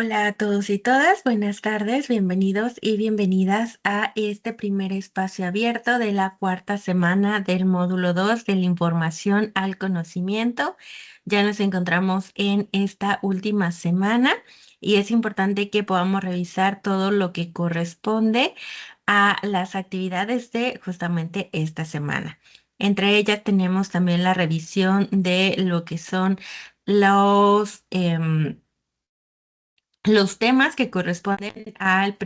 Hola a todos y todas, buenas tardes, bienvenidos y bienvenidas a este primer espacio abierto de la cuarta semana del módulo 2 de la información al conocimiento. Ya nos encontramos en esta última semana y es importante que podamos revisar todo lo que corresponde a las actividades de justamente esta semana. Entre ellas tenemos también la revisión de lo que son los temas que corresponden a la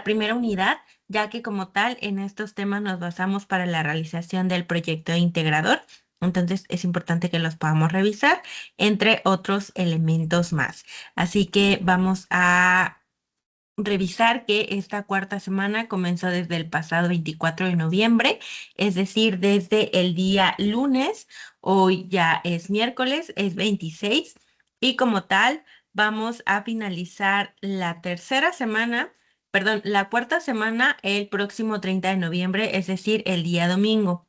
primera unidad, ya que como tal en estos temas nos basamos para la realización del proyecto integrador. Entonces es importante que los podamos revisar, entre otros elementos más. Así que vamos a revisar que esta cuarta semana comenzó desde el pasado 24 de noviembre, es decir, desde el día lunes. Hoy ya es miércoles, es 26, y como tal vamos a finalizar la tercera semana, perdón, la cuarta semana el próximo 30 de noviembre, es decir, el día domingo.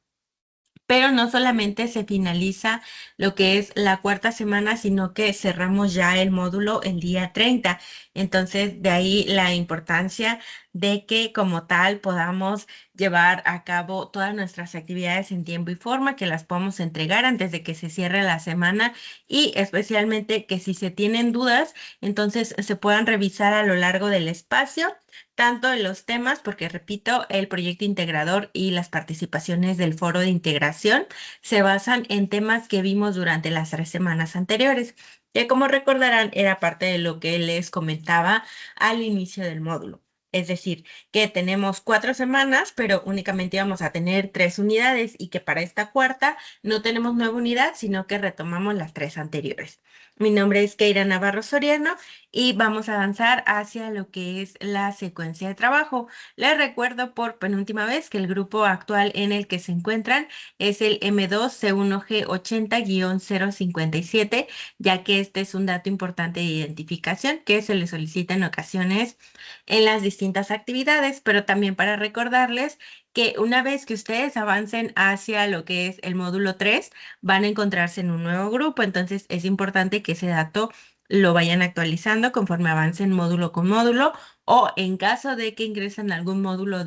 Pero no solamente se finaliza lo que es la cuarta semana, sino que cerramos ya el módulo el día 30. Entonces, de ahí la importancia de que como tal podamos llevar a cabo todas nuestras actividades en tiempo y forma, que las podamos entregar antes de que se cierre la semana y especialmente que si se tienen dudas, entonces se puedan revisar a lo largo del espacio tanto en los temas, porque repito, el proyecto integrador y las participaciones del foro de integración se basan en temas que vimos durante las 3 semanas anteriores, que como recordarán era parte de lo que les comentaba al inicio del módulo. Es decir, que tenemos 4 semanas, pero únicamente íbamos a tener 3 unidades y que para esta cuarta no tenemos nueva unidad, sino que retomamos las 3 anteriores. Mi nombre es Keira Navarro Soriano y vamos a avanzar hacia lo que es la secuencia de trabajo. Les recuerdo por penúltima vez que el grupo actual en el que se encuentran es el M2C1G80-057, ya que este es un dato importante de identificación que se le solicita en ocasiones en las distintas actividades, pero también para recordarles que una vez que ustedes avancen hacia lo que es el módulo 3, van a encontrarse en un nuevo grupo, entonces es importante que ese dato lo vayan actualizando conforme avancen módulo con módulo o en caso de que ingresen a algún módulo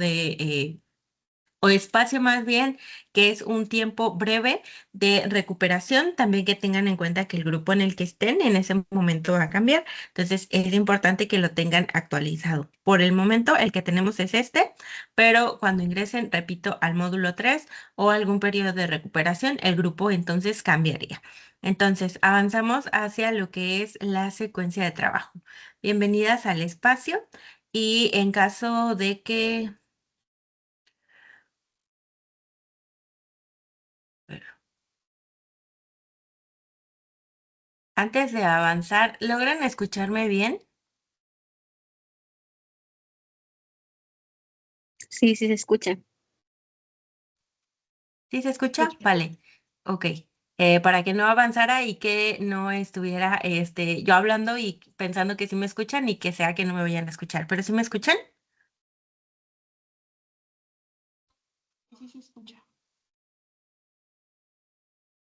o espacio más bien, que es un tiempo breve de recuperación, también que tengan en cuenta que el grupo en el que estén en ese momento va a cambiar. Entonces es importante que lo tengan actualizado. Por el momento el que tenemos es este, pero cuando ingresen, repito, al módulo 3 o algún periodo de recuperación, el grupo entonces cambiaría. Entonces avanzamos hacia lo que es la secuencia de trabajo. Bienvenidas al espacio y en caso de que... Antes de avanzar, ¿logran escucharme bien? Sí, sí se escucha. ¿Sí se escucha? Escucha. Vale. Ok. Para que no avanzara y que no estuviera yo hablando y pensando que sí me escuchan y que sea que no me vayan a escuchar. ¿Pero sí me escuchan? Sí se escucha.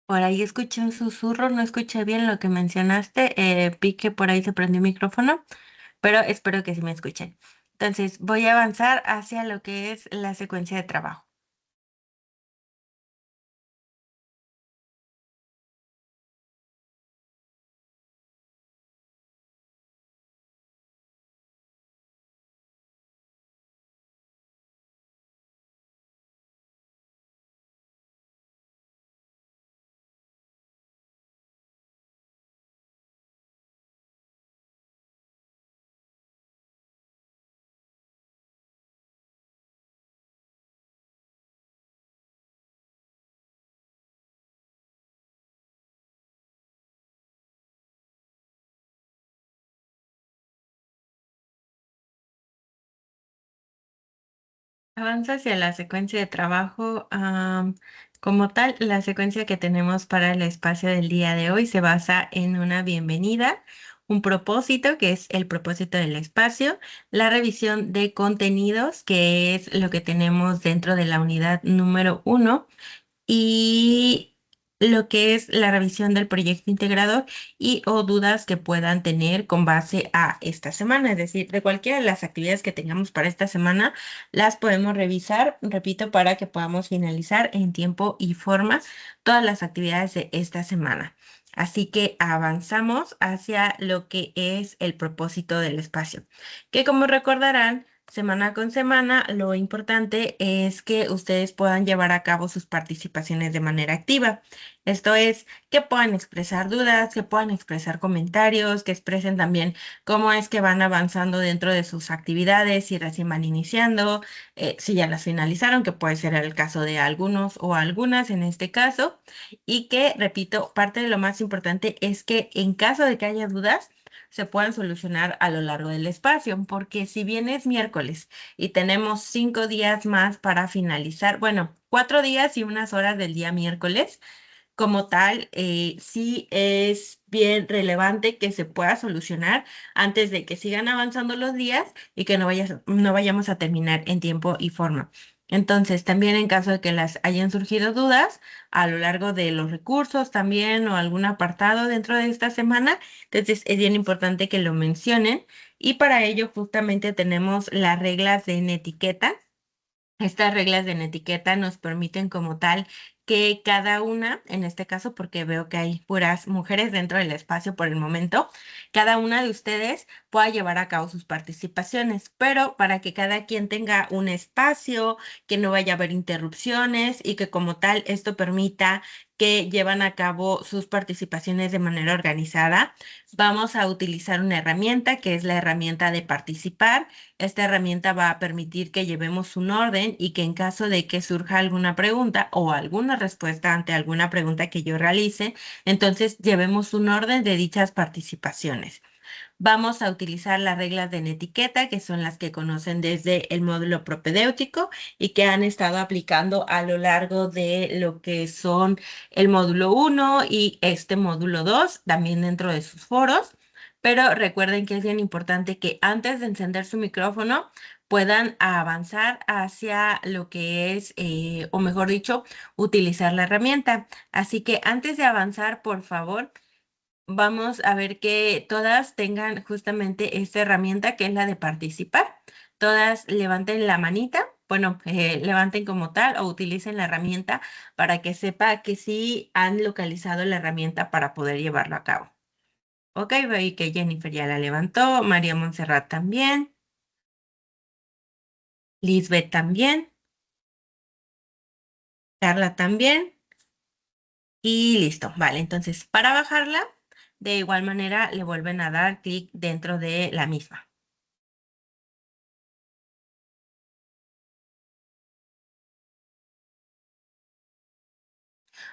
Por ahí escuché un susurro, no escuché bien lo que mencionaste. Vi que por ahí se prendió el micrófono, pero espero que sí me escuchen. Entonces, voy a avanzar hacia lo que es la secuencia de trabajo. Avanza hacia la secuencia de trabajo. Como tal, la secuencia que tenemos para el espacio del día de hoy se basa en una bienvenida, un propósito, que es el propósito del espacio, la revisión de contenidos, que es lo que tenemos dentro de la unidad número 1, y lo que es la revisión del proyecto integrador y o dudas que puedan tener con base a esta semana. Es decir, de cualquiera de las actividades que tengamos para esta semana, las podemos revisar, repito, para que podamos finalizar en tiempo y forma todas las actividades de esta semana. Así que avanzamos hacia lo que es el propósito del espacio, que como recordarán, semana con semana, lo importante es que ustedes puedan llevar a cabo sus participaciones de manera activa. Esto es, que puedan expresar dudas, que puedan expresar comentarios, que expresen también cómo es que van avanzando dentro de sus actividades, si recién van iniciando, si ya las finalizaron, que puede ser el caso de algunos o algunas en este caso. Y que, repito, parte de lo más importante es que en caso de que haya dudas, se puedan solucionar a lo largo del espacio, porque si bien es miércoles y tenemos 5 días más para finalizar, bueno, 4 días y unas horas del día miércoles, como tal, sí es bien relevante que se pueda solucionar antes de que sigan avanzando los días y que no vayamos a terminar en tiempo y forma. Entonces, también en caso de que las hayan surgido dudas a lo largo de los recursos también o algún apartado dentro de esta semana, entonces es bien importante que lo mencionen y para ello justamente tenemos las reglas de etiqueta. Estas reglas de etiqueta nos permiten como tal que cada una, en este caso porque veo que hay puras mujeres dentro del espacio por el momento, cada una de ustedes pueda llevar a cabo sus participaciones, pero para que cada quien tenga un espacio, que no vaya a haber interrupciones y que como tal esto permita que llevan a cabo sus participaciones de manera organizada, vamos a utilizar una herramienta que es la herramienta de participar. Esta herramienta va a permitir que llevemos un orden y que en caso de que surja alguna pregunta o alguna respuesta ante alguna pregunta que yo realice, entonces llevemos un orden de dichas participaciones. Vamos a utilizar las reglas de etiqueta, que son las que conocen desde el módulo propedéutico y que han estado aplicando a lo largo de lo que son el módulo 1 y este módulo 2, también dentro de sus foros. Pero recuerden que es bien importante que antes de encender su micrófono puedan avanzar hacia lo que es, o mejor dicho, utilizar la herramienta. Así que antes de avanzar, por favor, vamos a ver que todas tengan justamente esta herramienta que es la de participar. Todas levanten la manita, bueno, levanten como tal o utilicen la herramienta para que sepa que sí han localizado la herramienta para poder llevarlo a cabo. Ok, veo que Jennifer ya la levantó, María Montserrat también, Lisbeth también, Carla también y listo. Vale, entonces para bajarla, de igual manera le vuelven a dar clic dentro de la misma.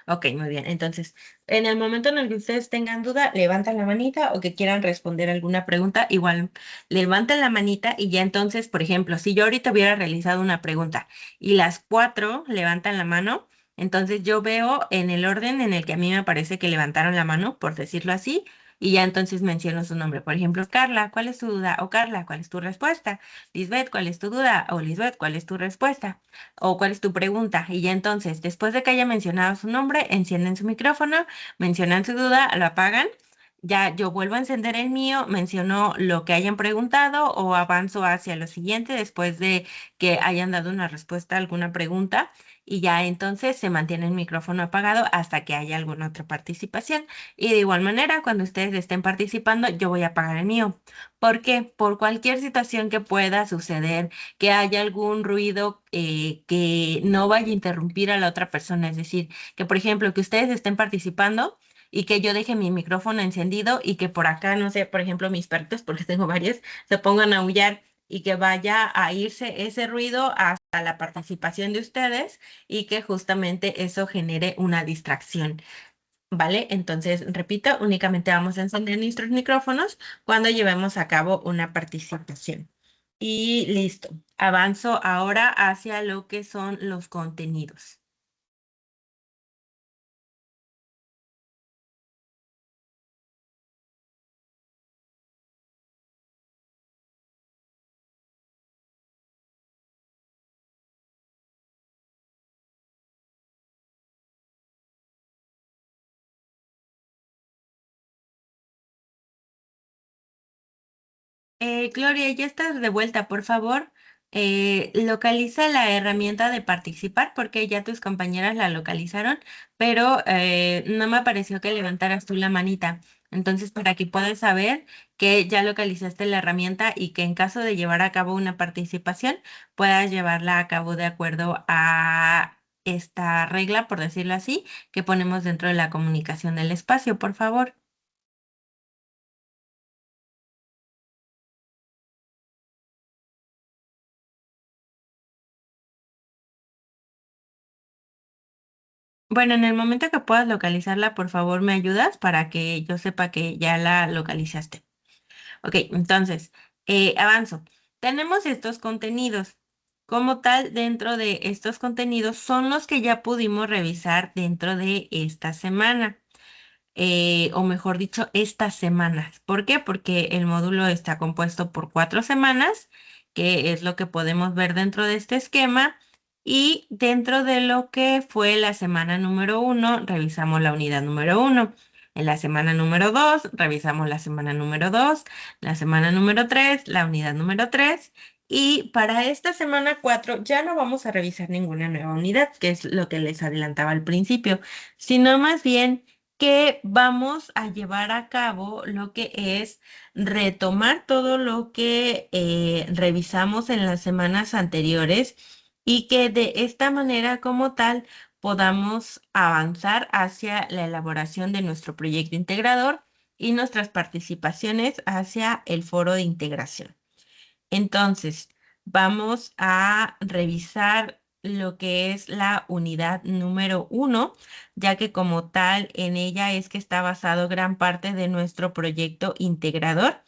Ok, muy bien. Entonces, en el momento en el que ustedes tengan duda, levantan la manita o que quieran responder alguna pregunta, igual levantan la manita y ya entonces, por ejemplo, si yo ahorita hubiera realizado una pregunta y las cuatro levantan la mano, entonces yo veo en el orden en el que a mí me parece que levantaron la mano, por decirlo así, y ya entonces menciono su nombre. Por ejemplo, Carla, ¿cuál es tu duda? O Carla, ¿cuál es tu respuesta? Lisbeth, ¿cuál es tu duda? O Lisbeth, ¿cuál es tu respuesta? O cuál es tu pregunta. Y ya entonces, después de que haya mencionado su nombre, encienden su micrófono, mencionan su duda, lo apagan. Ya yo vuelvo a encender el mío, menciono lo que hayan preguntado o avanzo hacia lo siguiente después de que hayan dado una respuesta a alguna pregunta y ya entonces se mantiene el micrófono apagado hasta que haya alguna otra participación. Y de igual manera, cuando ustedes estén participando, yo voy a apagar el mío. ¿Por qué? Por cualquier situación que pueda suceder, que haya algún ruido que no vaya a interrumpir a la otra persona. Es decir, que por ejemplo, que ustedes estén participando y que yo deje mi micrófono encendido y que por acá, no sé, por ejemplo, mis perros, porque tengo varios, se pongan a aullar y que vaya a irse ese ruido hasta la participación de ustedes y que justamente eso genere una distracción. ¿Vale? Entonces, repito, únicamente vamos a encender nuestros micrófonos cuando llevemos a cabo una participación. Y listo. Avanzo ahora hacia lo que son los contenidos. Gloria, ya estás de vuelta, por favor. Localiza la herramienta de participar porque ya tus compañeras la localizaron, pero no me pareció que levantaras tú la manita. Entonces, para que puedas saber que ya localizaste la herramienta y que en caso de llevar a cabo una participación, puedas llevarla a cabo de acuerdo a esta regla, por decirlo así, que ponemos dentro de la comunicación del espacio, por favor. Bueno, en el momento que puedas localizarla, por favor, me ayudas para que yo sepa que ya la localizaste. Ok, entonces, avanzo. Tenemos estos contenidos. Como tal, dentro de estos contenidos son los que ya pudimos revisar dentro de esta semana, o mejor dicho, estas semanas. ¿Por qué? Porque el módulo está compuesto por 4 semanas, que es lo que podemos ver dentro de este esquema. Y dentro de lo que fue la semana número 1, revisamos la unidad número 1. En la semana número 2, revisamos la semana número 2. La semana número 3, la unidad número 3. Y para esta semana 4 ya no vamos a revisar ninguna nueva unidad, que es lo que les adelantaba al principio, sino más bien que vamos a llevar a cabo lo que es retomar todo lo que revisamos en las semanas anteriores y que de esta manera como tal podamos avanzar hacia la elaboración de nuestro proyecto integrador y nuestras participaciones hacia el foro de integración. Entonces, vamos a revisar lo que es la unidad número 1, ya que como tal en ella es que está basado gran parte de nuestro proyecto integrador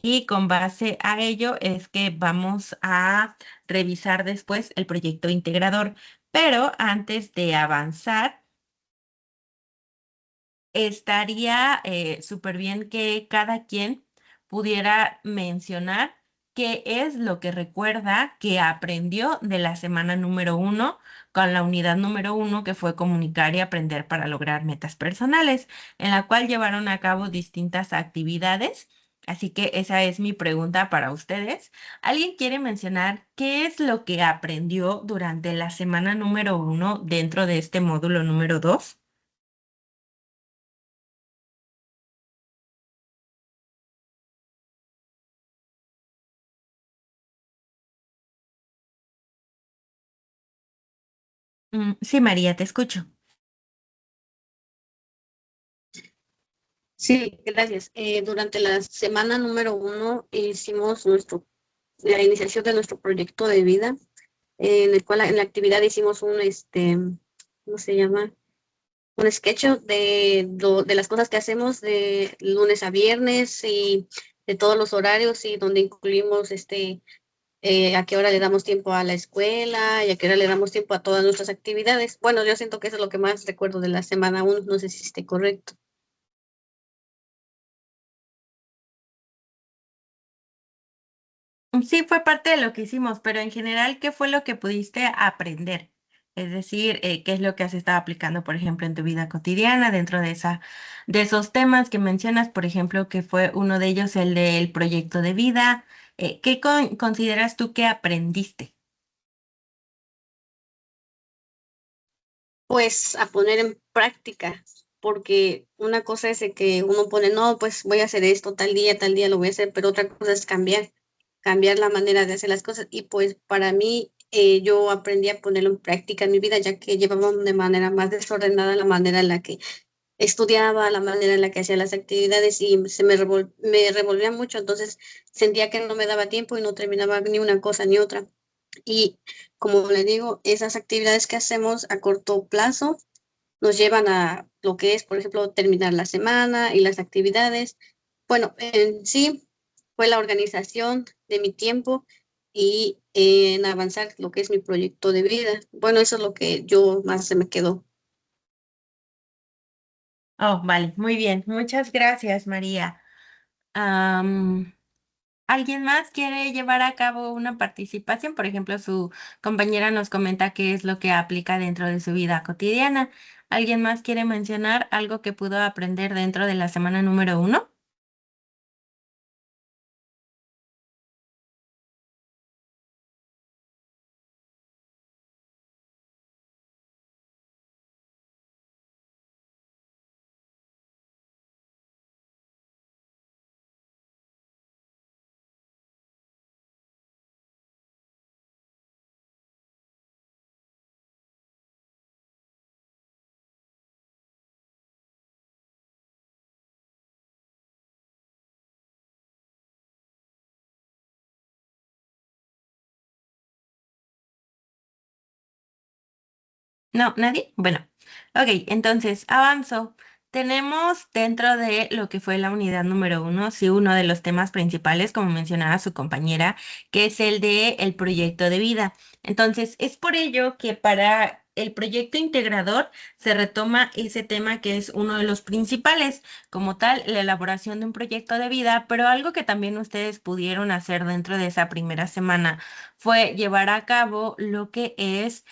y con base a ello es que vamos a revisar después el proyecto integrador. Pero antes de avanzar, estaría súper bien que cada quien pudiera mencionar qué es lo que recuerda que aprendió de la semana número 1 con la unidad número 1 que fue comunicar y aprender para lograr metas personales, en la cual llevaron a cabo distintas actividades. Así que esa es mi pregunta para ustedes. ¿Alguien quiere mencionar qué es lo que aprendió durante la semana número 1 dentro de este módulo número 2? Sí, María, te escucho. Sí, gracias. Durante la semana número 1 hicimos la iniciación de nuestro proyecto de vida, en el cual en la actividad hicimos ¿cómo se llama? Un sketch de las cosas que hacemos de lunes a viernes y de todos los horarios y donde incluimos a qué hora le damos tiempo a la escuela y a qué hora le damos tiempo a todas nuestras actividades. Bueno, yo siento que eso es lo que más recuerdo de la semana 1, no sé si esté correcto. Sí, fue parte de lo que hicimos, pero en general, ¿qué fue lo que pudiste aprender? Es decir, ¿qué es lo que has estado aplicando, por ejemplo, en tu vida cotidiana dentro de de esos temas que mencionas, por ejemplo, que fue uno de ellos el del proyecto de vida? ¿Qué consideras tú que aprendiste? Pues a poner en práctica, porque una cosa es de que uno pone, no, pues voy a hacer esto tal día lo voy a hacer, pero otra cosa es cambiar la manera de hacer las cosas. Y pues para mí, yo aprendí a ponerlo en práctica en mi vida, ya que llevaba de manera más desordenada la manera en la que estudiaba, la manera en la que hacía las actividades y me revolvía mucho, entonces sentía que no me daba tiempo y no terminaba ni una cosa ni otra. Y como le digo, esas actividades que hacemos a corto plazo nos llevan a lo que es, por ejemplo, terminar la semana y las actividades. Bueno, en sí fue la organización de mi tiempo y en avanzar lo que es mi proyecto de vida. Bueno, eso es lo que yo más se me quedó. Oh, vale, muy bien. Muchas gracias, María. Am, ¿Alguien más quiere llevar a cabo una participación? Por ejemplo, su compañera nos comenta qué es lo que aplica dentro de su vida cotidiana. ¿Alguien más quiere mencionar algo que pudo aprender dentro de la semana número 1? No, ¿nadie? Bueno, ok, entonces avanzo. Tenemos dentro de lo que fue la unidad número uno, sí, uno de los temas principales, como mencionaba su compañera, que es el de el proyecto de vida. Entonces, es por ello que para el proyecto integrador se retoma ese tema que es uno de los principales, como tal, la elaboración de un proyecto de vida, pero algo que también ustedes pudieron hacer dentro de esa primera semana fue llevar a cabo lo que es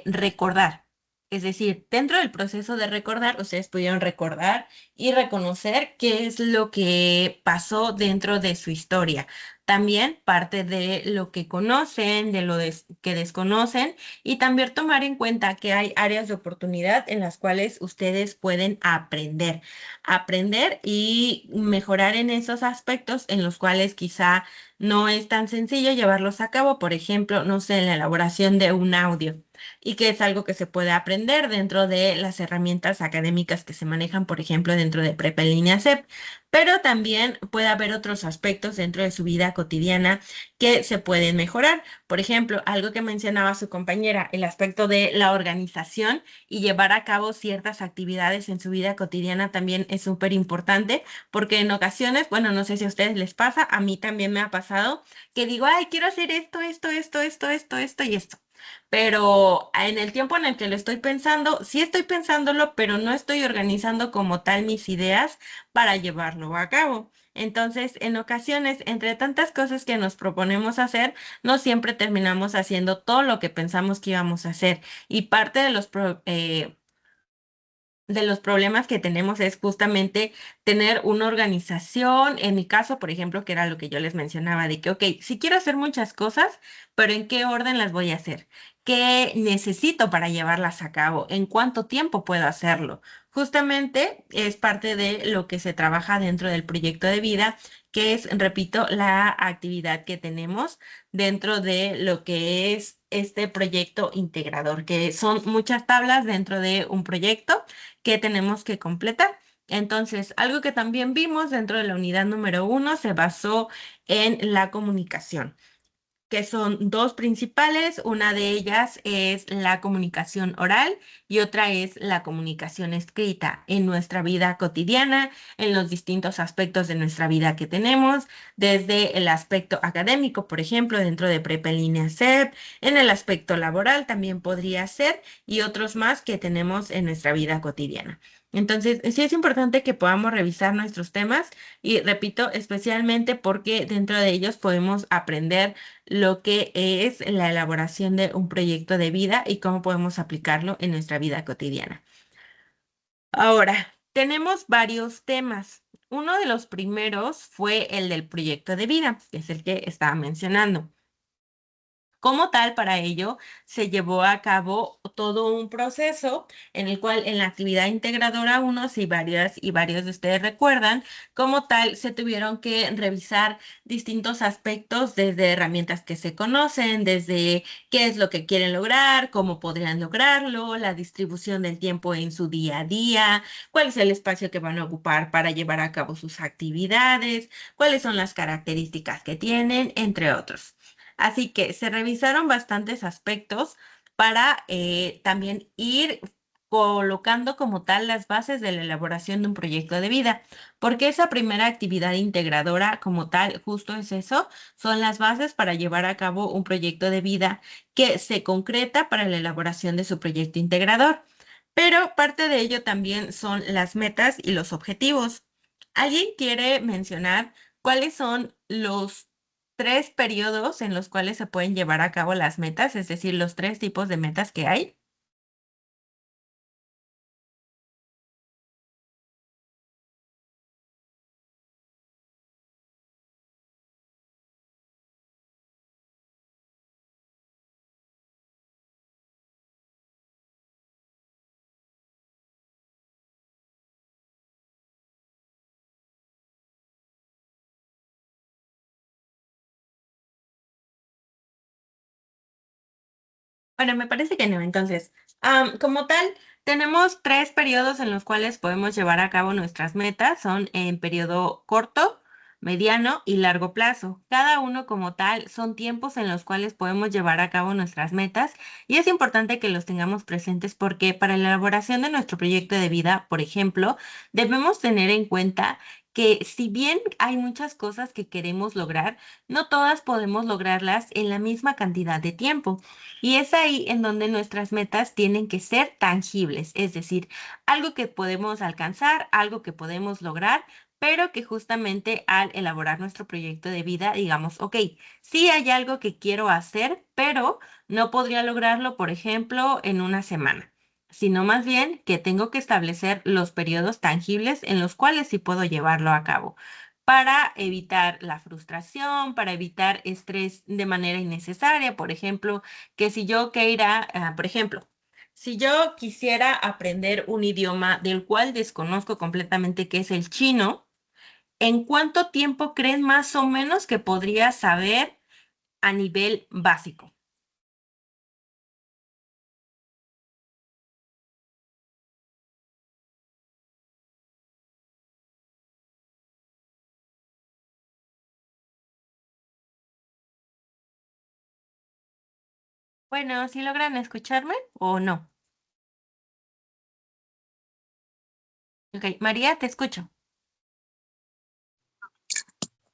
recordar. Es decir, dentro del proceso de recordar, ustedes pudieron recordar y reconocer qué es lo que pasó dentro de su historia. También parte de lo que conocen, de lo que desconocen y también tomar en cuenta que hay áreas de oportunidad en las cuales ustedes pueden aprender, aprender y mejorar en esos aspectos en los cuales quizá no es tan sencillo llevarlos a cabo, por ejemplo, no sé, en la elaboración de un audio, y que es algo que se puede aprender dentro de las herramientas académicas que se manejan, por ejemplo, dentro de Prepa en línea CEP, pero también puede haber otros aspectos dentro de su vida cotidiana que se pueden mejorar. Por ejemplo, algo que mencionaba su compañera, el aspecto de la organización y llevar a cabo ciertas actividades en su vida cotidiana también es súper importante porque en ocasiones, bueno, no sé si a ustedes les pasa, a mí también me ha pasado que digo, ay, quiero hacer esto y esto. Pero en el tiempo en el que lo estoy pensando, sí estoy pensándolo, pero no estoy organizando como tal mis ideas para llevarlo a cabo. Entonces, en ocasiones, entre tantas cosas que nos proponemos hacer, no siempre terminamos haciendo todo lo que pensamos que íbamos a hacer. Y parte de los problemas que tenemos es justamente tener una organización. En mi caso, por ejemplo, que era lo que yo les mencionaba, de que, ok, sí quiero hacer muchas cosas, pero ¿en qué orden las voy a hacer? ¿Qué necesito para llevarlas a cabo? ¿En cuánto tiempo puedo hacerlo? Justamente es parte de lo que se trabaja dentro del proyecto de vida, que es, repito, la actividad que tenemos dentro de lo que es este proyecto integrador, que son muchas tablas dentro de un proyecto que tenemos que completar. Entonces, algo que también vimos dentro de la unidad número uno se basó en la comunicación, que son dos principales. Una de ellas es la comunicación oral y otra es la comunicación escrita en nuestra vida cotidiana, en los distintos aspectos de nuestra vida que tenemos, desde el aspecto académico, por ejemplo, dentro de Prepa en línea CEP, en el aspecto laboral también podría ser y otros más que tenemos en nuestra vida cotidiana. Entonces, sí es importante que podamos revisar nuestros temas y repito, especialmente porque dentro de ellos podemos aprender lo que es la elaboración de un proyecto de vida y cómo podemos aplicarlo en nuestra vida cotidiana. Ahora, tenemos varios temas. Uno de los primeros fue el del proyecto de vida, que es el que estaba mencionando. Como tal, para ello se llevó a cabo todo un proceso en el cual en la actividad integradora unos y varias y varios de ustedes recuerdan, como tal se tuvieron que revisar distintos aspectos desde herramientas que se conocen, desde qué es lo que quieren lograr, cómo podrían lograrlo, la distribución del tiempo en su día a día, cuál es el espacio que van a ocupar para llevar a cabo sus actividades, cuáles son las características que tienen, entre otros. Así que se revisaron bastantes aspectos para también ir colocando como tal las bases de la elaboración de un proyecto de vida, porque esa primera actividad integradora como tal, justo es eso, son las bases para llevar a cabo un proyecto de vida que se concreta para la elaboración de su proyecto integrador. Pero parte de ello también son las metas y los objetivos. ¿Alguien quiere mencionar cuáles son los tres periodos en los cuales se pueden llevar a cabo las metas, es decir, los tres tipos de metas que hay? Bueno, me parece que no. Entonces, como tal, tenemos tres periodos en los cuales podemos llevar a cabo nuestras metas. Son en periodo corto, mediano y largo plazo. Cada uno como tal son tiempos en los cuales podemos llevar a cabo nuestras metas y es importante que los tengamos presentes porque para la elaboración de nuestro proyecto de vida, por ejemplo, debemos tener en cuenta que si bien hay muchas cosas que queremos lograr, no todas podemos lograrlas en la misma cantidad de tiempo. Y es ahí en donde nuestras metas tienen que ser tangibles, es decir, algo que podemos alcanzar, algo que podemos lograr, pero que justamente al elaborar nuestro proyecto de vida digamos, ok, sí hay algo que quiero hacer, pero no podría lograrlo, por ejemplo, en una semana, sino más bien que tengo que establecer los periodos tangibles en los cuales sí puedo llevarlo a cabo para evitar la frustración, para evitar estrés de manera innecesaria. Por ejemplo, que si yo quiera, por ejemplo, si yo quisiera aprender un idioma del cual desconozco completamente, que es el chino, ¿en cuánto tiempo creen más o menos que podría saber a nivel básico? Bueno, si logran escucharme o no. Ok, María, te escucho.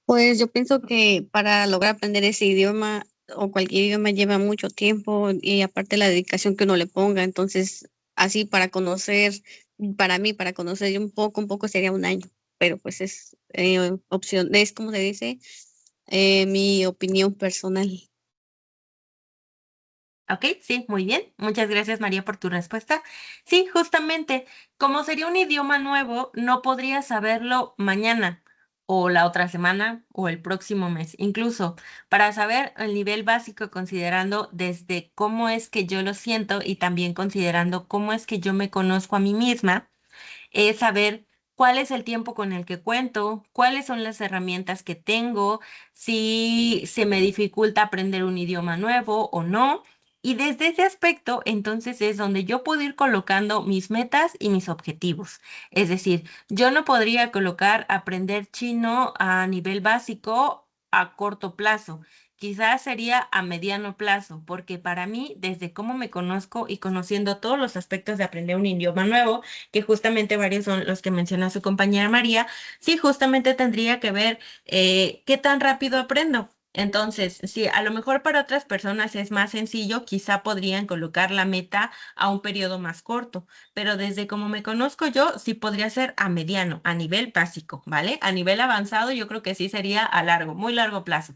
Pues yo pienso que para lograr aprender ese idioma o cualquier idioma lleva mucho tiempo y aparte la dedicación que uno le ponga, entonces así para conocer, para mí, para conocer un poco sería un año, pero pues es opción, es como se dice, mi opinión personal. Ok, sí, muy bien. Muchas gracias, María, por tu respuesta. Sí, justamente, como sería un idioma nuevo, no podría saberlo mañana o la otra semana o el próximo mes. Incluso para saber el nivel básico, considerando desde cómo es que yo lo siento y también considerando cómo es que yo me conozco a mí misma, es saber cuál es el tiempo con el que cuento, cuáles son las herramientas que tengo, si se me dificulta aprender un idioma nuevo o no. Y desde ese aspecto, entonces es donde yo puedo ir colocando mis metas y mis objetivos. Es decir, yo no podría colocar aprender chino a nivel básico a corto plazo. Quizás sería a mediano plazo, porque para mí, desde cómo me conozco y conociendo todos los aspectos de aprender un idioma nuevo, que justamente varios son los que menciona su compañera María, sí, justamente tendría que ver qué tan rápido aprendo. Entonces, si a lo mejor para otras personas es más sencillo, quizá podrían colocar la meta a un periodo más corto, pero desde como me conozco yo, sí podría ser a mediano, a nivel básico, ¿vale? A nivel avanzado, yo creo que sí sería a largo, muy largo plazo.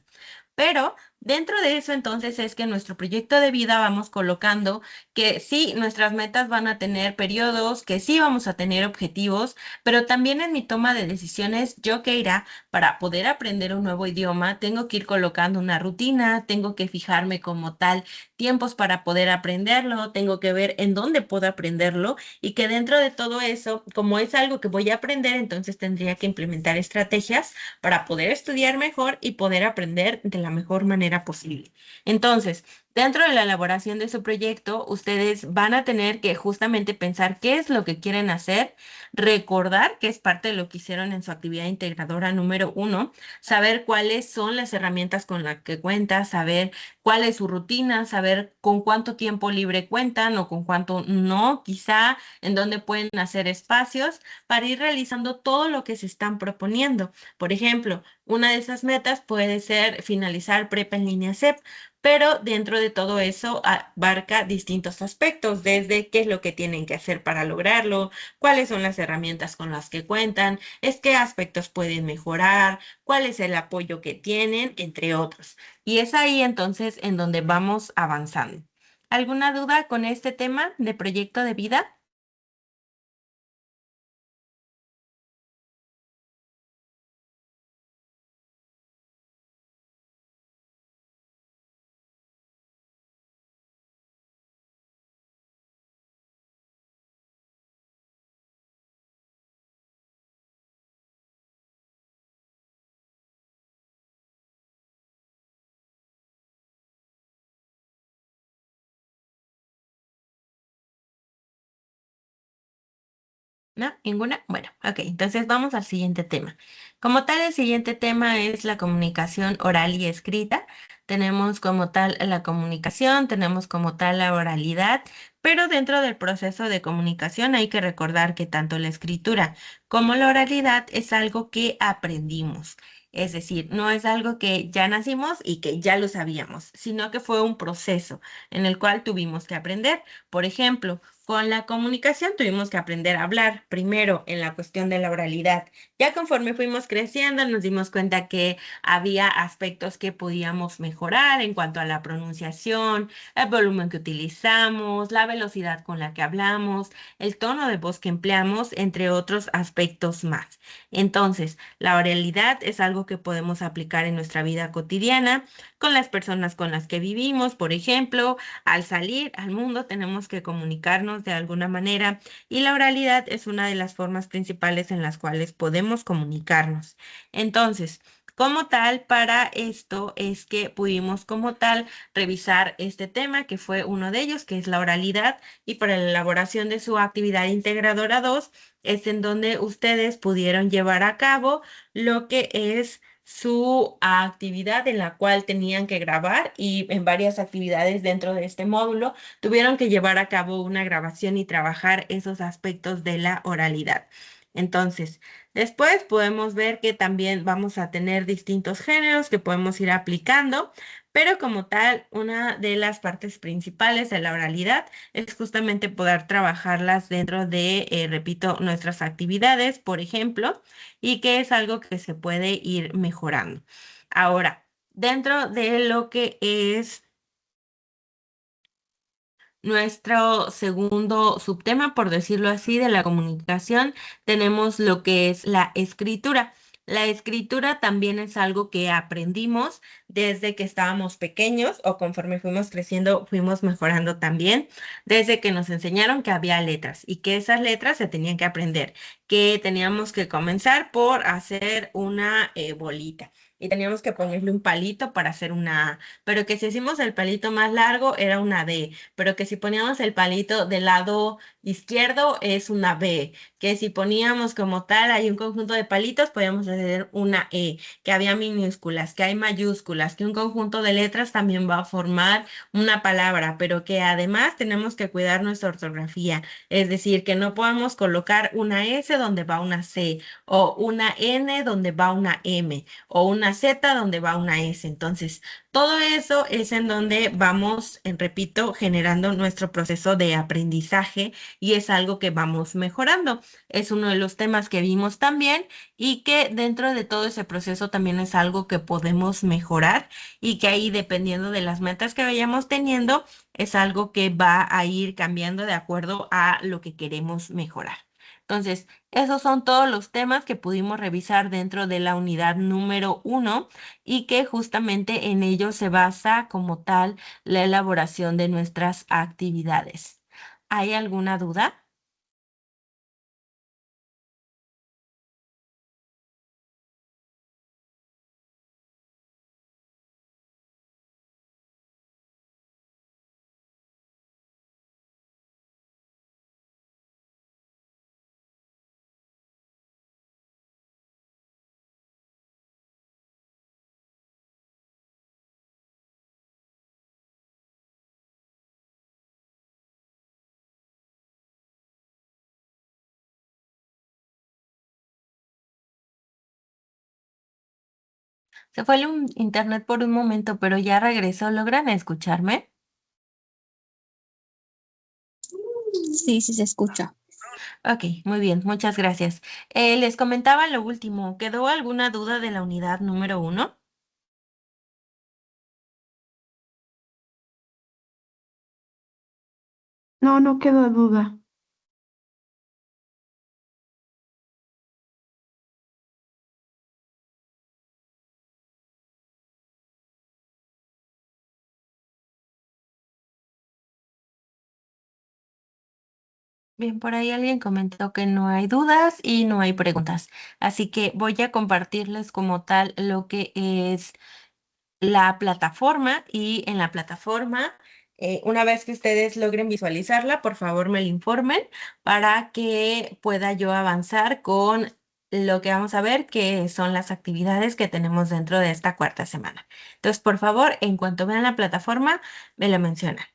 Pero dentro de eso entonces es que en nuestro proyecto de vida vamos colocando que sí, nuestras metas van a tener periodos, que sí vamos a tener objetivos, pero también en mi toma de decisiones, yo que irá para poder aprender un nuevo idioma, tengo que ir colocando una rutina, tengo que fijarme como tal tiempos para poder aprenderlo, tengo que ver en dónde puedo aprenderlo y que dentro de todo eso, como es algo que voy a aprender, entonces tendría que implementar estrategias para poder estudiar mejor y poder aprender de la mejor manera posible. Entonces, dentro de la elaboración de su proyecto, ustedes van a tener que justamente pensar qué es lo que quieren hacer, recordar que es parte de lo que hicieron en su actividad integradora número uno, saber cuáles son las herramientas con las que cuenta, saber cuál es su rutina, saber con cuánto tiempo libre cuentan o con cuánto no, quizá en dónde pueden hacer espacios para ir realizando todo lo que se están proponiendo. Por ejemplo, una de esas metas puede ser finalizar prepa en línea CEP, pero dentro de todo eso abarca distintos aspectos, desde qué es lo que tienen que hacer para lograrlo, cuáles son las herramientas con las que cuentan, es qué aspectos pueden mejorar, cuál es el apoyo que tienen, entre otros. Y es ahí entonces en donde vamos avanzando. ¿Alguna duda con este tema de proyecto de vida? ¿No? ¿Ninguna? Bueno, ok, entonces vamos al siguiente tema. Como tal, el siguiente tema es la comunicación oral y escrita. Tenemos como tal la comunicación, tenemos como tal la oralidad, pero dentro del proceso de comunicación hay que recordar que tanto la escritura como la oralidad es algo que aprendimos. Es decir, no es algo que ya nacimos y que ya lo sabíamos, sino que fue un proceso en el cual tuvimos que aprender. Por ejemplo, con la comunicación tuvimos que aprender a hablar primero en la cuestión de la oralidad. Ya conforme fuimos creciendo nos dimos cuenta que había aspectos que podíamos mejorar en cuanto a la pronunciación, el volumen que utilizamos, la velocidad con la que hablamos, el tono de voz que empleamos, entre otros aspectos más. Entonces, la oralidad es algo que podemos aplicar en nuestra vida cotidiana, con las personas con las que vivimos, por ejemplo, al salir al mundo tenemos que comunicarnos de alguna manera y la oralidad es una de las formas principales en las cuales podemos comunicarnos. Entonces, como tal, para esto es que pudimos como tal revisar este tema, que fue uno de ellos, que es la oralidad, y para la elaboración de su actividad integradora 2 es en donde ustedes pudieron llevar a cabo lo que es su actividad en la cual tenían que grabar y en varias actividades dentro de este módulo tuvieron que llevar a cabo una grabación y trabajar esos aspectos de la oralidad. Entonces, después podemos ver que también vamos a tener distintos géneros que podemos ir aplicando, pero como tal, una de las partes principales de la oralidad es justamente poder trabajarlas dentro de, repito, nuestras actividades, por ejemplo, y que es algo que se puede ir mejorando. Ahora, dentro de lo que es nuestro segundo subtema, por decirlo así, de la comunicación, tenemos lo que es la escritura. La escritura también es algo que aprendimos desde que estábamos pequeños o conforme fuimos creciendo, fuimos mejorando también, desde que nos enseñaron que había letras y que esas letras se tenían que aprender, que teníamos que comenzar por hacer una bolita y teníamos que ponerle un palito para hacer una A, pero que si hicimos el palito más largo era una D, pero que si poníamos el palito del lado izquierdo es una B, que si poníamos como tal hay un conjunto de palitos podíamos hacer una E, que había minúsculas, que hay mayúsculas, que un conjunto de letras también va a formar una palabra, pero que además tenemos que cuidar nuestra ortografía, es decir, que no podamos colocar una S donde va una C, o una N donde va una M, o una Z donde va una S. Entonces, todo eso es en donde vamos, repito, generando nuestro proceso de aprendizaje y es algo que vamos mejorando. Es uno de los temas que vimos también y que dentro de todo ese proceso también es algo que podemos mejorar y que ahí dependiendo de las metas que vayamos teniendo es algo que va a ir cambiando de acuerdo a lo que queremos mejorar. Entonces, esos son todos los temas que pudimos revisar dentro de la unidad número 1 y que justamente en ello se basa como tal la elaboración de nuestras actividades. ¿Hay alguna duda? Se fue el internet por un momento, pero ya regresó. ¿Logran escucharme? Sí, sí se escucha. Ok, muy bien, muchas gracias. Les comentaba lo último. ¿Quedó alguna duda de la unidad número 1? No, no quedó duda. Bien, por ahí alguien comentó que no hay dudas y no hay preguntas. Así que voy a compartirles como tal lo que es la plataforma y en la plataforma Una vez que ustedes logren visualizarla, por favor me lo informen para que pueda yo avanzar con lo que vamos a ver, que son las actividades que tenemos dentro de esta cuarta semana. Entonces, por favor, en cuanto vean la plataforma, me lo mencionan.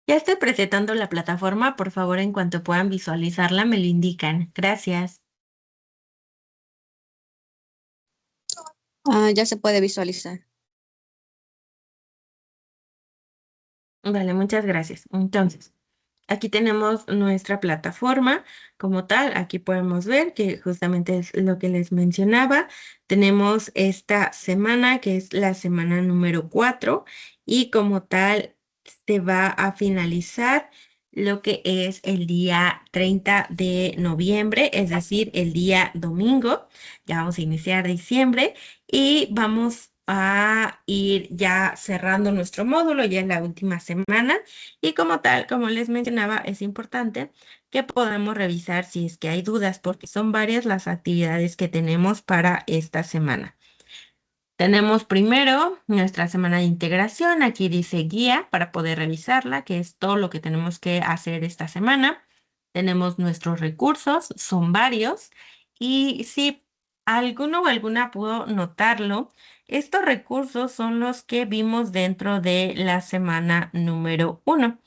Ya estoy presentando la plataforma, por favor, en cuanto puedan visualizarla, me lo indican. Gracias. Ya se puede visualizar. Vale, muchas gracias. Entonces, aquí tenemos nuestra plataforma como tal. Aquí podemos ver que justamente es lo que les mencionaba. Tenemos esta semana, que es la semana número 4, y como tal se va a finalizar lo que es el día 30 de noviembre, es decir, el día domingo. Ya vamos a iniciar diciembre y vamos a ir ya cerrando nuestro módulo, ya en la última semana. Y como tal, como les mencionaba, es importante que podamos revisar si es que hay dudas, porque son varias las actividades que tenemos para esta semana. Tenemos primero nuestra semana de integración. Aquí dice guía para poder revisarla, que es todo lo que tenemos que hacer esta semana. Tenemos nuestros recursos, son varios. Y si alguno o alguna pudo notarlo, estos recursos son los que vimos dentro de la semana número 1.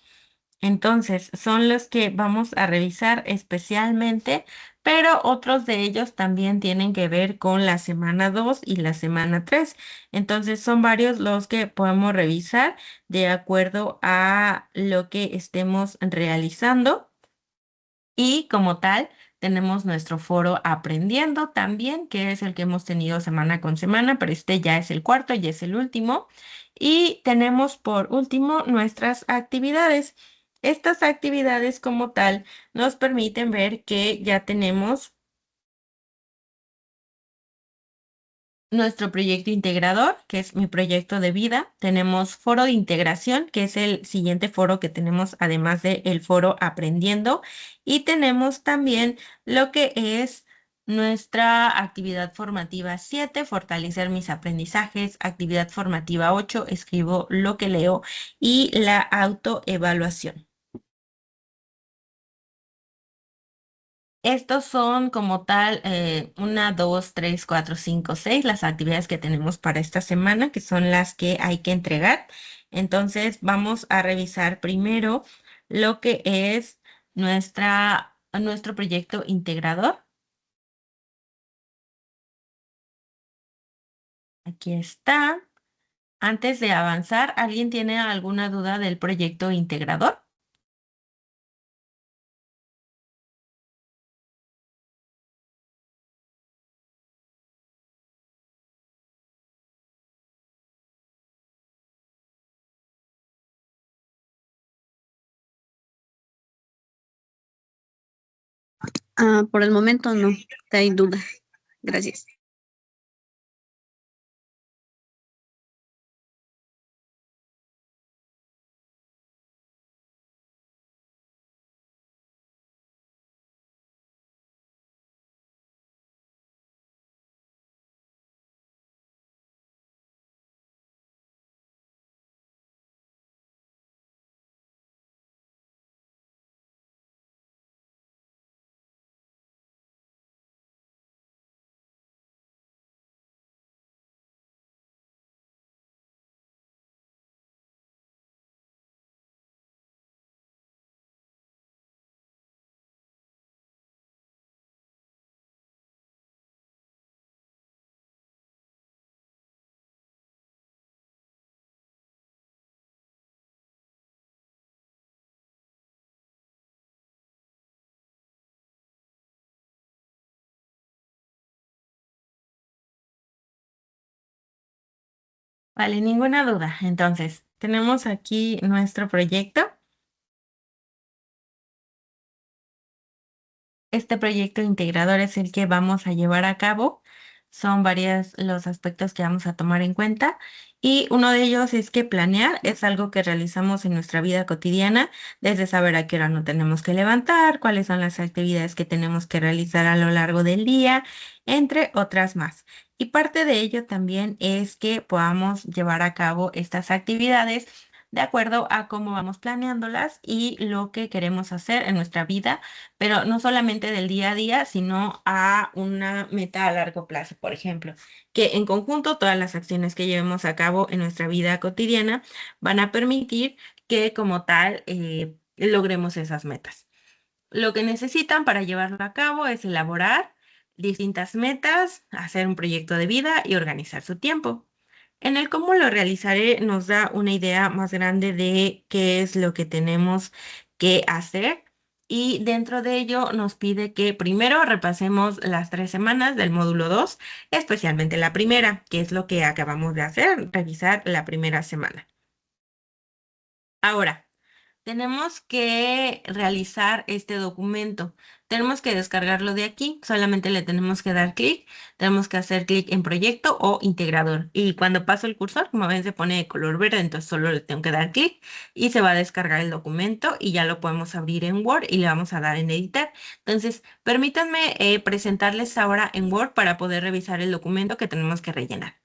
Entonces, son los que vamos a revisar especialmente, pero otros de ellos también tienen que ver con la semana 2 y la semana 3. Entonces, son varios los que podemos revisar de acuerdo a lo que estemos realizando. Y como tal, tenemos nuestro foro aprendiendo también, que es el que hemos tenido semana con semana, pero este ya es el cuarto, ya es el último. Y tenemos por último nuestras actividades. Estas actividades como tal nos permiten ver que ya tenemos nuestro proyecto integrador, que es mi proyecto de vida. Tenemos foro de integración, que es el siguiente foro que tenemos, además del foro aprendiendo. Y tenemos también lo que es nuestra actividad formativa 7, fortalecer mis aprendizajes. Actividad formativa 8, escribo lo que leo. Y la autoevaluación. Estos son como tal, 1, 2, 3, 4, 5, 6, las actividades que tenemos para esta semana, que son las que hay que entregar. Entonces, vamos a revisar primero lo que es nuestro proyecto integrador. Aquí está. Antes de avanzar, ¿alguien tiene alguna duda del proyecto integrador? Por el momento no, hay duda. Gracias. Vale, ninguna duda. Entonces, tenemos aquí nuestro proyecto. Este proyecto integrador es el que vamos a llevar a cabo. Son varios los aspectos que vamos a tomar en cuenta y uno de ellos es que planear es algo que realizamos en nuestra vida cotidiana, desde saber a qué hora nos tenemos que levantar, cuáles son las actividades que tenemos que realizar a lo largo del día, entre otras más. Y parte de ello también es que podamos llevar a cabo estas actividades de acuerdo a cómo vamos planeándolas y lo que queremos hacer en nuestra vida, pero no solamente del día a día, sino a una meta a largo plazo, por ejemplo, que en conjunto todas las acciones que llevemos a cabo en nuestra vida cotidiana van a permitir que como tal logremos esas metas. Lo que necesitan para llevarlo a cabo es elaborar distintas metas, hacer un proyecto de vida y organizar su tiempo. En el cómo lo realizaré nos da una idea más grande de qué es lo que tenemos que hacer y dentro de ello nos pide que primero repasemos las 3 semanas del módulo 2, especialmente la primera, que es lo que acabamos de hacer, revisar la primera semana. Ahora, tenemos que realizar este documento. Tenemos que descargarlo de aquí. Solamente le tenemos que dar clic. Tenemos que hacer clic en proyecto o integrador. Y cuando paso el cursor, como ven, se pone de color verde. Entonces solo le tengo que dar clic y se va a descargar el documento y ya lo podemos abrir en Word y le vamos a dar en editar. Entonces, permítanme presentarles ahora en Word para poder revisar el documento que tenemos que rellenar.